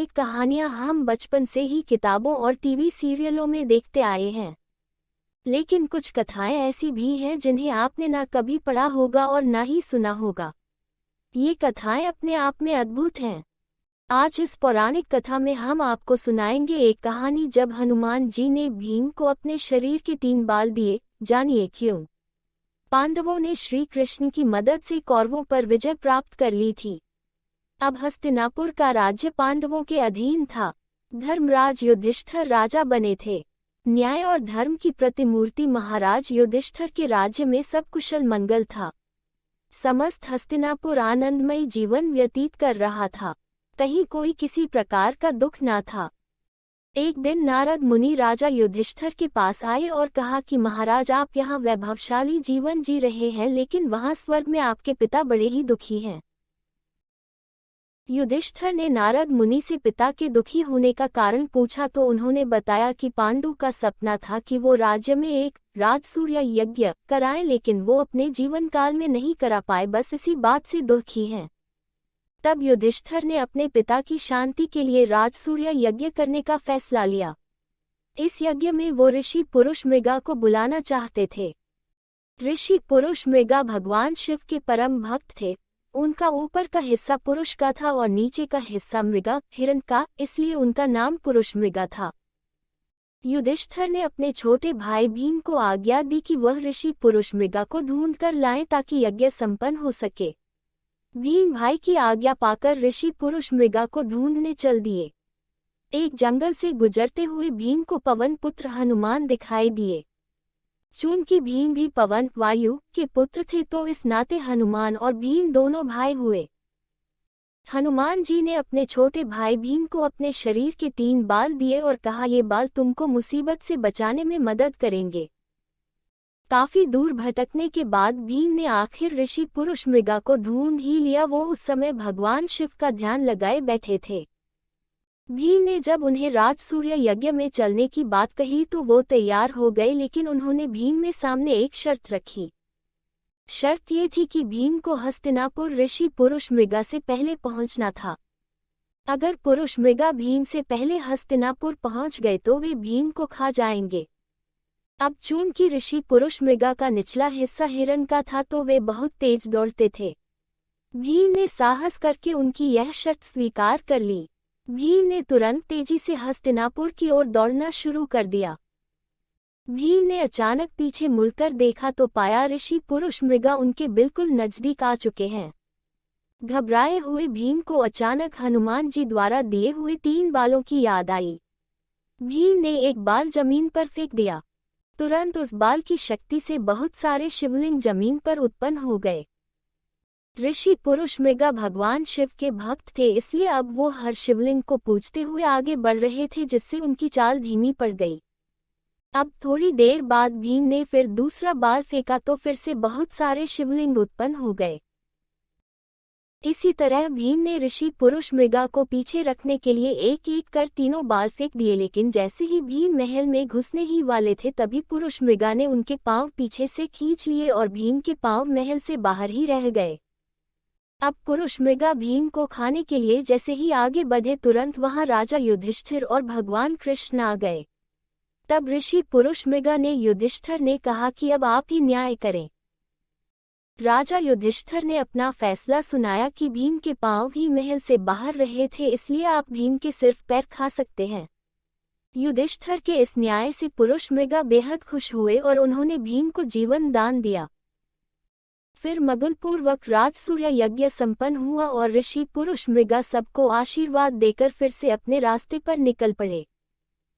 पौराणिक कहानियां हम बचपन से ही किताबों और टीवी सीरियलों में देखते आए हैं। लेकिन कुछ कथाएं ऐसी भी हैं जिन्हें आपने ना कभी पढ़ा होगा और ना ही सुना होगा। ये कथाएं अपने आप में अद्भुत हैं। आज इस पौराणिक कथा में हम आपको सुनाएंगे एक कहानी जब हनुमान जी ने भीम को अपने शरीर के 3 बाल दिए। जानिए क्यों। पांडवों ने श्री कृष्ण की मदद से कौरवों पर विजय प्राप्त कर ली थी। अब हस्तिनापुर का राज्य पांडवों के अधीन था। धर्मराज युधिष्ठिर राजा बने थे। न्याय और धर्म की प्रतिमूर्ति महाराज युधिष्ठिर के राज्य में सब कुशल मंगल था। समस्त हस्तिनापुर आनंदमयी जीवन व्यतीत कर रहा था। कहीं कोई किसी प्रकार का दुख न था। एक दिन नारद मुनि राजा युधिष्ठिर के पास आए और कहा कि महाराज, आप यहाँ वैभवशाली जीवन जी रहे हैं, लेकिन वहाँ स्वर्ग में आपके पिता बड़े ही दुखी हैं। युधिष्ठिर ने नारद मुनि से पिता के दुखी होने का कारण पूछा तो उन्होंने बताया कि पांडु का सपना था कि वो राज्य में एक राजसूय यज्ञ कराएं, लेकिन वो अपने जीवन काल में नहीं करा पाए, बस इसी बात से दुखी हैं। तब युधिष्ठिर ने अपने पिता की शांति के लिए राजसूय यज्ञ करने का फैसला लिया। इस यज्ञ में वो ऋषि पुरुष मृगा को बुलाना चाहते थे। ऋषि पुरुष मृगा भगवान शिव के परम भक्त थे। उनका ऊपर का हिस्सा पुरुष का था और नीचे का हिस्सा मृगा हिरण का, इसलिए उनका नाम पुरुष मृगा था। युधिष्ठिर ने अपने छोटे भाई भीम को आज्ञा दी कि वह ऋषि पुरुष मृगा को ढूंढ कर लाएं ताकि यज्ञ संपन्न हो सके। भीम भाई की आज्ञा पाकर ऋषि पुरुष मृगा को ढूंढने चल दिए। एक जंगल से गुजरते हुए भीम को पवन पुत्र हनुमान दिखाई दिए। चूंकि भीम भी पवन वायु के पुत्र थे तो इस नाते हनुमान और भीम दोनों भाई हुए। हनुमान जी ने अपने छोटे भाई भीम को अपने शरीर के 3 बाल दिए और कहा, ये बाल तुमको मुसीबत से बचाने में मदद करेंगे। काफी दूर भटकने के बाद भीम ने आखिर ऋषि पुरुष मृगा को ढूंढ ही लिया। वो उस समय भगवान शिव का ध्यान लगाए बैठे थे। भीम ने जब उन्हें राजसूय यज्ञ में चलने की बात कही तो वो तैयार हो गए, लेकिन उन्होंने भीम में सामने एक शर्त रखी। शर्त ये थी कि भीम को हस्तिनापुर ऋषि पुरुष मृगा से पहले पहुंचना था। अगर पुरुष मृगा भीम से पहले हस्तिनापुर पहुंच गए तो वे भीम को खा जाएंगे। अब चूंकि ऋषि पुरुष मृगा का निचला हिस्सा हिरण का था तो वे बहुत तेज दौड़ते थे। भीम ने साहस करके उनकी यह शर्त स्वीकार कर ली। भीम ने तुरंत तेजी से हस्तिनापुर की ओर दौड़ना शुरू कर दिया। भीम ने अचानक पीछे मुड़कर देखा तो पाया ऋषि पुरुष मृगा उनके बिल्कुल नजदीक आ चुके हैं। घबराए हुए भीम को अचानक हनुमान जी द्वारा दिए हुए 3 बालों की याद आई। भीम ने एक बाल जमीन पर फेंक दिया। तुरंत उस बाल की शक्ति से बहुत सारे शिवलिंग जमीन पर उत्पन्न हो गए। ऋषि पुरुष मृगा भगवान शिव के भक्त थे, इसलिए अब वो हर शिवलिंग को पूजते हुए आगे बढ़ रहे थे, जिससे उनकी चाल धीमी पड़ गई। अब थोड़ी देर बाद भीम ने फिर दूसरा बाल फेंका तो फिर से बहुत सारे शिवलिंग उत्पन्न हो गए। इसी तरह भीम ने ऋषि पुरुष मृगा को पीछे रखने के लिए एक एक कर 3 बाल फेंक दिए, लेकिन जैसे ही भीम महल में घुसने ही वाले थे तभी पुरुष मृगा ने उनके पांव पीछे से खींच लिए और भीम के पांव महल से बाहर ही रह गए। अब पुरुष मृगा भीम को खाने के लिए जैसे ही आगे बढ़े तुरंत वहां राजा युधिष्ठिर और भगवान कृष्ण आ गए। तब ऋषि पुरुष मृगा ने युधिष्ठिर ने कहा कि अब आप ही न्याय करें। राजा युधिष्ठिर ने अपना फैसला सुनाया कि भीम के पांव ही महल से बाहर रहे थे, इसलिए आप भीम के सिर्फ पैर खा सकते हैं। युधिष्ठिर के इस न्याय से पुरुष मृगा बेहद खुश हुए और उन्होंने भीम को जीवन दान दिया। फिर मगुलपूर्वक राजसूय यज्ञ संपन्न हुआ और ऋषि पुरुष मृगा सबको आशीर्वाद देकर फिर से अपने रास्ते पर निकल पड़े।